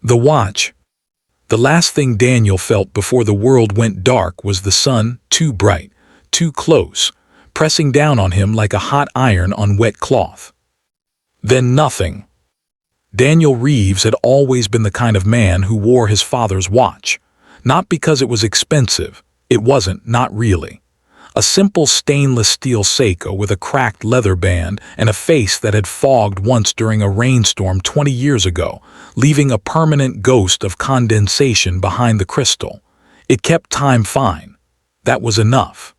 The watch. The last thing Daniel felt before the world went dark was the sun, too bright, too close, pressing down on him like a hot iron on wet cloth. Then nothing. Daniel Reeves had always been the kind of man who wore his father's watch. Not because it was expensive. It wasn't, not really. A simple stainless steel Seiko with a cracked leather band and a face that had fogged once during a rainstorm 20 years ago, leaving a permanent ghost of condensation behind the crystal. It kept time fine. That was enough.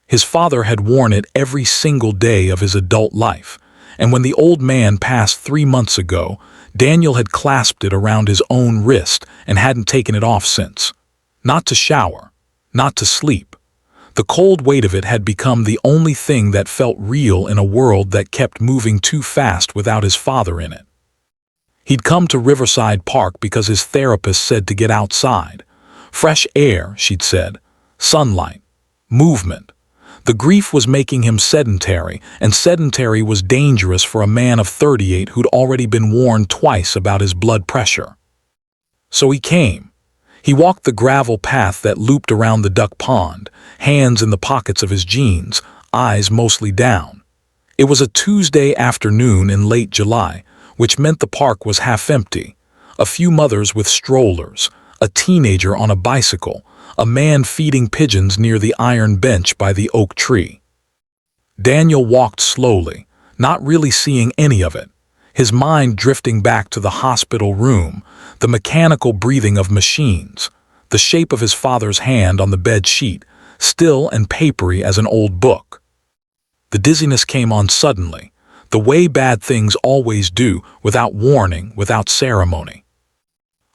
His father had worn it every single day of his adult life, and when the old man passed 3 months ago, Daniel had clasped it around his own wrist and hadn't taken it off since. Not to shower, not to sleep. The cold weight of it had become the only thing that felt real in a world that kept moving too fast without his father in it. He'd come to Riverside Park because his therapist said to get outside. Fresh air, she'd said. Sunlight. Movement. The grief was making him sedentary, and sedentary was dangerous for a man of 38 who'd already been warned twice about his blood pressure. So he came. He walked the gravel path that looped around the duck pond, hands in the pockets of his jeans, eyes mostly down. It was a Tuesday afternoon in late July, which meant the park was half empty. A few mothers with strollers, a teenager on a bicycle, a man feeding pigeons near the iron bench by the oak tree. Daniel walked slowly, not really seeing any of it, his mind drifting back to the hospital room, the mechanical breathing of machines, the shape of his father's hand on the bed sheet, still and papery as an old book. The dizziness came on suddenly, the way bad things always do, without warning, without ceremony.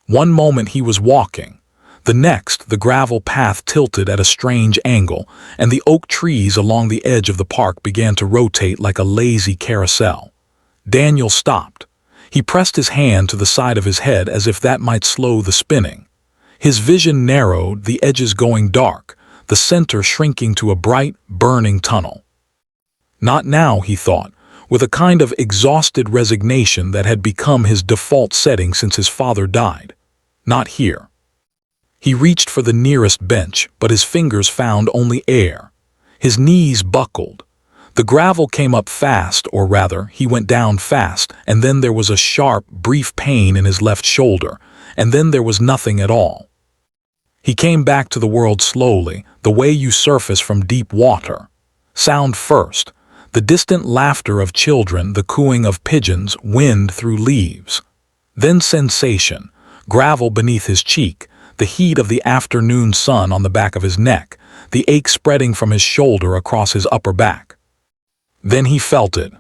One moment he was walking. The next, the gravel path tilted at a strange angle, and the oak trees along the edge of the park began to rotate like a lazy carousel. Daniel stopped. He pressed his hand to the side of his head as if that might slow the spinning. His vision narrowed, the edges going dark, the center shrinking to a bright, burning tunnel. Not now, he thought, with a kind of exhausted resignation that had become his default setting since his father died. Not here. He reached for the nearest bench, but his fingers found only air. His knees buckled. The gravel came up fast, or rather, he went down fast, and then there was a sharp, brief pain in his left shoulder, and then there was nothing at all. He came back to the world slowly, the way you surface from deep water. Sound first, the distant laughter of children, the cooing of pigeons, wind through leaves. Then sensation, gravel beneath his cheek, the heat of the afternoon sun on the back of his neck, the ache spreading from his shoulder across his upper back. Then he felt it.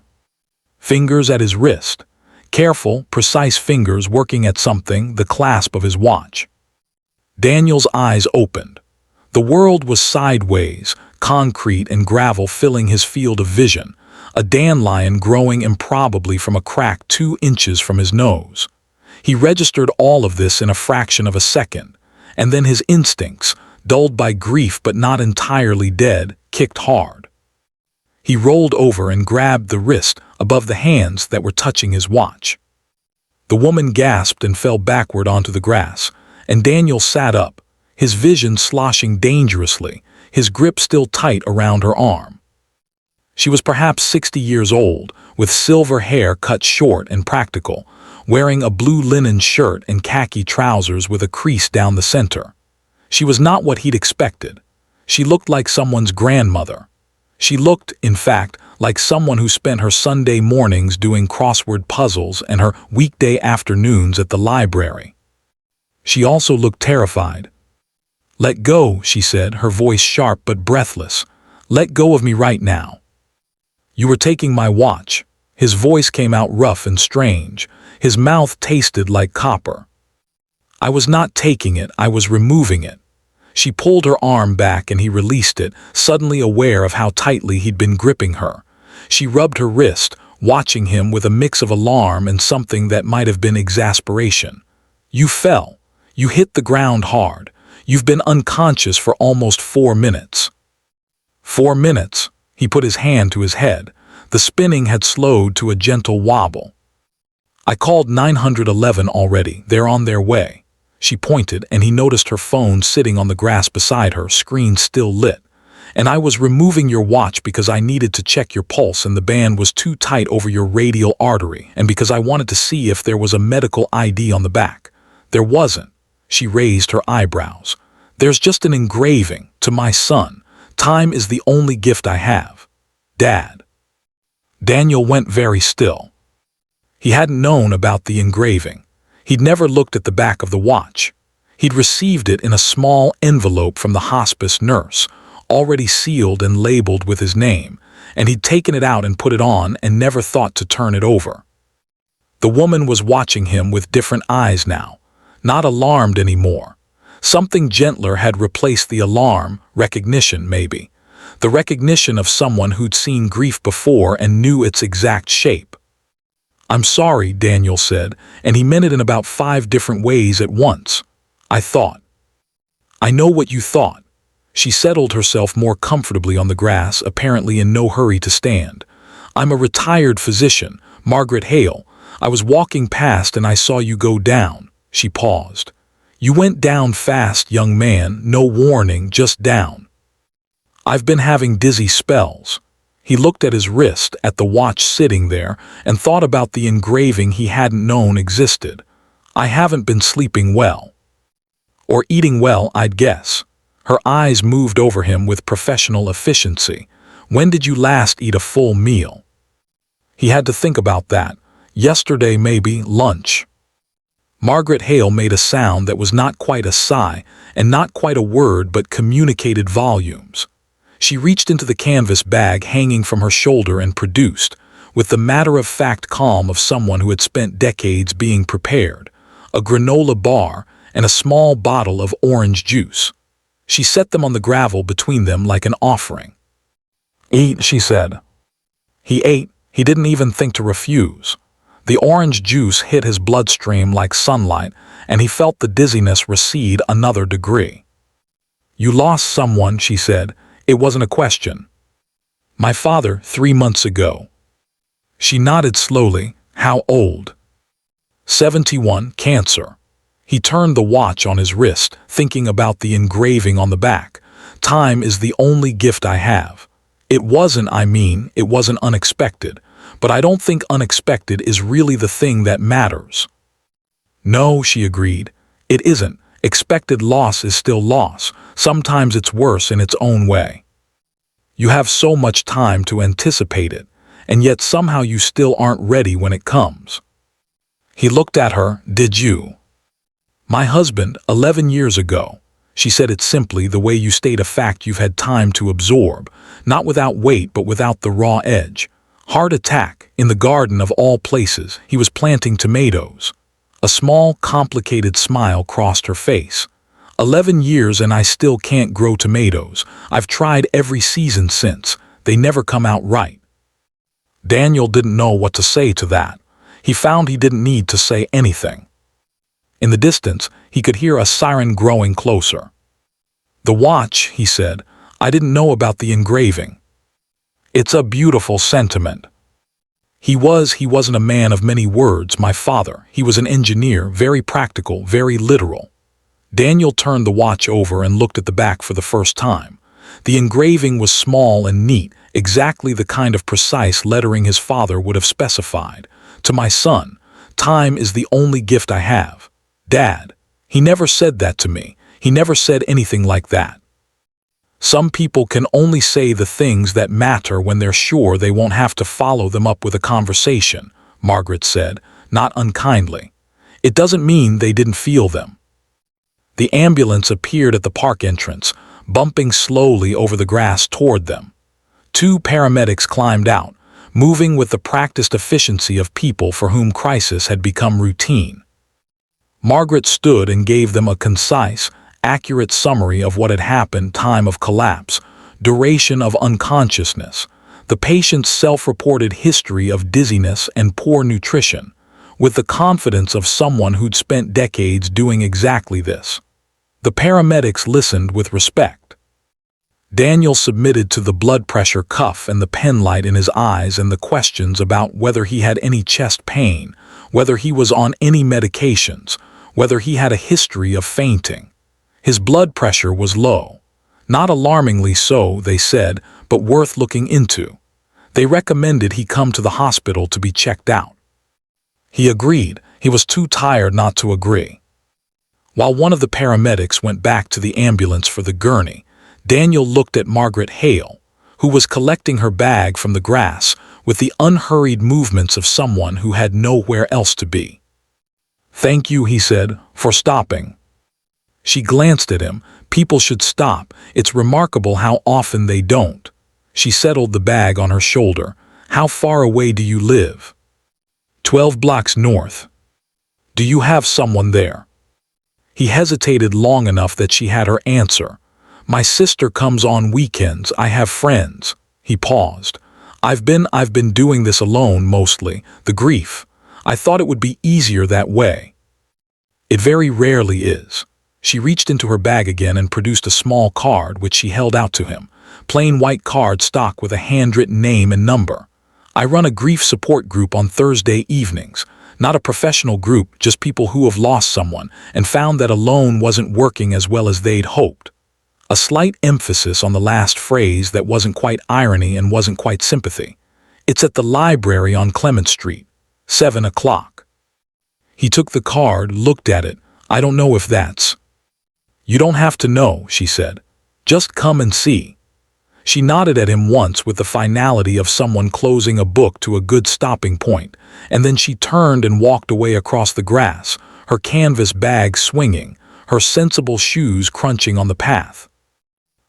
Fingers at his wrist, careful, precise fingers working at something, the clasp of his watch. Daniel's eyes opened. The world was sideways, concrete and gravel filling his field of vision, a dandelion growing improbably from a crack 2 inches from his nose. He registered all of this in a fraction of a second, and then his instincts, dulled by grief but not entirely dead, kicked hard. He rolled over and grabbed the wrist above the hands that were touching his watch. The woman gasped and fell backward onto the grass, and Daniel sat up, his vision sloshing dangerously, his grip still tight around her arm. She was perhaps 60 years old, with silver hair cut short and practical, wearing a blue linen shirt and khaki trousers with a crease down the center. She was not what he'd expected. She looked like someone's grandmother. She looked, in fact, like someone who spent her Sunday mornings doing crossword puzzles and her weekday afternoons at the library. She also looked terrified. "Let go," she said, her voice sharp but breathless. "Let go of me right now." "You were taking my watch." His voice came out rough and strange. His mouth tasted like copper. "I was not taking it, I was removing it." She pulled her arm back and he released it, suddenly aware of how tightly he'd been gripping her. She rubbed her wrist, watching him with a mix of alarm and something that might have been exasperation. "You fell. You hit the ground hard. You've been unconscious for almost 4 minutes." 4 minutes. He put his hand to his head. The spinning had slowed to a gentle wobble. I called 911 already. They're on their way. She pointed, and he noticed her phone sitting on the grass beside her, screen still lit. And I was removing your watch because I needed to check your pulse and the band was too tight over your radial artery, and because I wanted to see if there was a medical ID on the back. There wasn't. She raised her eyebrows. There's just an engraving, to my son. Time is the only gift I have. Dad. Daniel went very still. He hadn't known about the engraving. He'd never looked at the back of the watch. He'd received it in a small envelope from the hospice nurse, already sealed and labeled with his name, and he'd taken it out and put it on and never thought to turn it over. The woman was watching him with different eyes now, not alarmed anymore. Something gentler had replaced the alarm, recognition maybe. The recognition of someone who'd seen grief before and knew its exact shape. I'm sorry, Daniel said, and he meant it in about 5 different ways at once. I thought. I know what you thought. She settled herself more comfortably on the grass, apparently in no hurry to stand. I'm a retired physician, Margaret Hale. I was walking past and I saw you go down. She paused. You went down fast, young man, no warning, just down. I've been having dizzy spells. He looked at his wrist, at the watch sitting there, and thought about the engraving he hadn't known existed. I haven't been sleeping well. Or eating well, I'd guess. Her eyes moved over him with professional efficiency. When did you last eat a full meal? He had to think about that. Yesterday, maybe, lunch. Margaret Hale made a sound that was not quite a sigh, and not quite a word, but communicated volumes. She reached into the canvas bag hanging from her shoulder and produced, with the matter-of-fact calm of someone who had spent decades being prepared, a granola bar and a small bottle of orange juice. She set them on the gravel between them like an offering. Eat, she said. He ate. He didn't even think to refuse. The orange juice hit his bloodstream like sunlight, and he felt the dizziness recede another degree. You lost someone, she said. It wasn't a question. My father, 3 months ago. She nodded slowly. How old? 71, cancer. He turned the watch on his wrist, thinking about the engraving on the back. Time is the only gift I have. It wasn't unexpected, but I don't think unexpected is really the thing that matters. No, she agreed. It isn't. Expected loss is still loss. Sometimes it's worse in its own way. You have so much time to anticipate it, and yet somehow you still aren't ready when it comes. He looked at her. Did you? My husband, 11 years ago. She said it simply, the way you state a fact you've had time to absorb, not without weight but without the raw edge. Heart attack, in the garden of all places. He was planting tomatoes. A small, complicated smile crossed her face. 11 years and I still can't grow tomatoes. I've tried every season since. They never come out right. Daniel didn't know what to say to that. He found he didn't need to say anything. In the distance, he could hear a siren growing closer. The watch, he said. I didn't know about the engraving. It's a beautiful sentiment. He wasn't a man of many words, my father. He was an engineer, very practical, very literal. Daniel turned the watch over and looked at the back for the first time. The engraving was small and neat, exactly the kind of precise lettering his father would have specified. To my son, time is the only gift I have. Dad. He never said that to me. He never said anything like that. Some people can only say the things that matter when they're sure they won't have to follow them up with a conversation, Margaret said, not unkindly. It doesn't mean they didn't feel them. The ambulance appeared at the park entrance, bumping slowly over the grass toward them. 2 paramedics climbed out, moving with the practiced efficiency of people for whom crisis had become routine. Margaret stood and gave them a concise, accurate summary of what had happened: time of collapse, duration of unconsciousness, the patient's self-reported history of dizziness and poor nutrition, with the confidence of someone who'd spent decades doing exactly this. The paramedics listened with respect. Daniel submitted to the blood pressure cuff and the pen light in his eyes and the questions about whether he had any chest pain, whether he was on any medications, whether he had a history of fainting. His blood pressure was low. Not alarmingly so, they said, but worth looking into. They recommended he come to the hospital to be checked out. He agreed. He was too tired not to agree. While one of the paramedics went back to the ambulance for the gurney, Daniel looked at Margaret Hale, who was collecting her bag from the grass with the unhurried movements of someone who had nowhere else to be. "Thank you," he said, "for stopping." She glanced at him. People should stop. It's remarkable how often they don't. She settled the bag on her shoulder. "How far away do you live?" 12 blocks north." "Do you have someone there?" He hesitated long enough that she had her answer. "My sister comes on weekends. I have friends." He paused. I've been doing this alone mostly. The grief. I thought it would be easier that way." "It very rarely is." She reached into her bag again and produced a small card which she held out to him. Plain white card stock with a handwritten name and number. "I run a grief support group on Thursday evenings. Not a professional group, just people who have lost someone and found that alone wasn't working as well as they'd hoped." A slight emphasis on the last phrase that wasn't quite irony and wasn't quite sympathy. "It's at the library on Clement Street. 7 o'clock." He took the card, looked at it. "I don't know if that's—" "You don't have to know," she said. "Just come and see." She nodded at him once with the finality of someone closing a book to a good stopping point, and then she turned and walked away across the grass, her canvas bag swinging, her sensible shoes crunching on the path.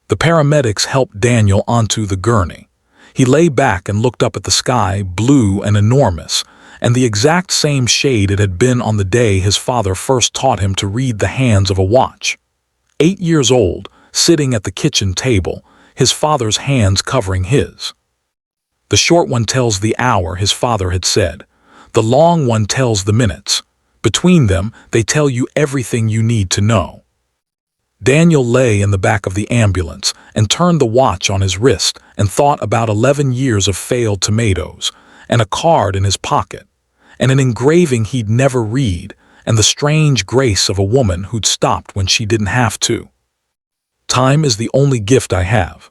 The paramedics helped Daniel onto the gurney. He lay back and looked up at the sky, blue and enormous, and the exact same shade it had been on the day his father first taught him to read the hands of a watch. 8 years old, sitting at the kitchen table, his father's hands covering his. "The short one tells the hour," his father had said. "The long one tells the minutes. Between them, they tell you everything you need to know." Daniel lay in the back of the ambulance and turned the watch on his wrist and thought about 11 years of failed tomatoes, and a card in his pocket, and an engraving he'd never read, and the strange grace of a woman who'd stopped when she didn't have to. "Time is the only gift I have."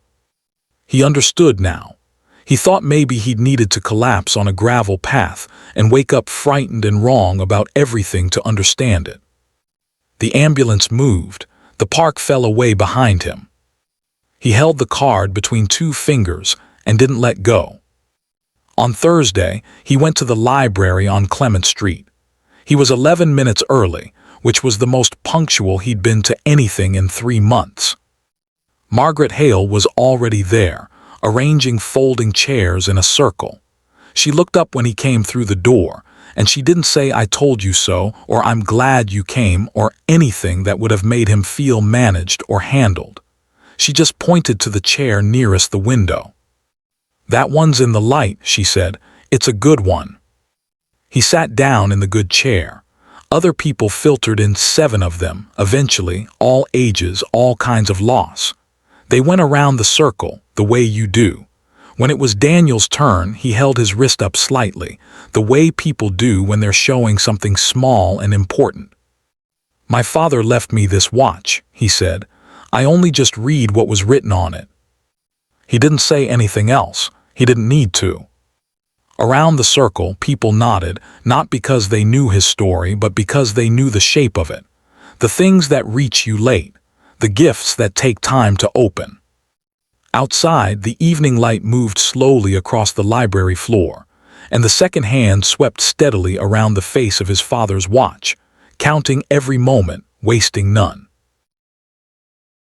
He understood now. He thought maybe he'd needed to collapse on a gravel path and wake up frightened and wrong about everything to understand it. The ambulance moved. The park fell away behind him. He held the card between 2 fingers and didn't let go. On Thursday, he went to the library on Clement Street. He was 11 minutes early, which was the most punctual he'd been to anything in 3 months. Margaret Hale was already there, arranging folding chairs in a circle. She looked up when he came through the door, and she didn't say "I told you so" or "I'm glad you came" or anything that would have made him feel managed or handled. She just pointed to the chair nearest the window. "That one's in the light," she said. "It's a good one." He sat down in the good chair. Other people filtered in, 7 of them, eventually, all ages, all kinds of loss. They went around the circle, the way you do. When it was Daniel's turn, he held his wrist up slightly, the way people do when they're showing something small and important. "My father left me this watch," he said. "I only just read what was written on it." He didn't say anything else. He didn't need to. Around the circle, people nodded, not because they knew his story, but because they knew the shape of it. The things that reach you late, the gifts that take time to open. Outside, the evening light moved slowly across the library floor, and the second hand swept steadily around the face of his father's watch, counting every moment, wasting none.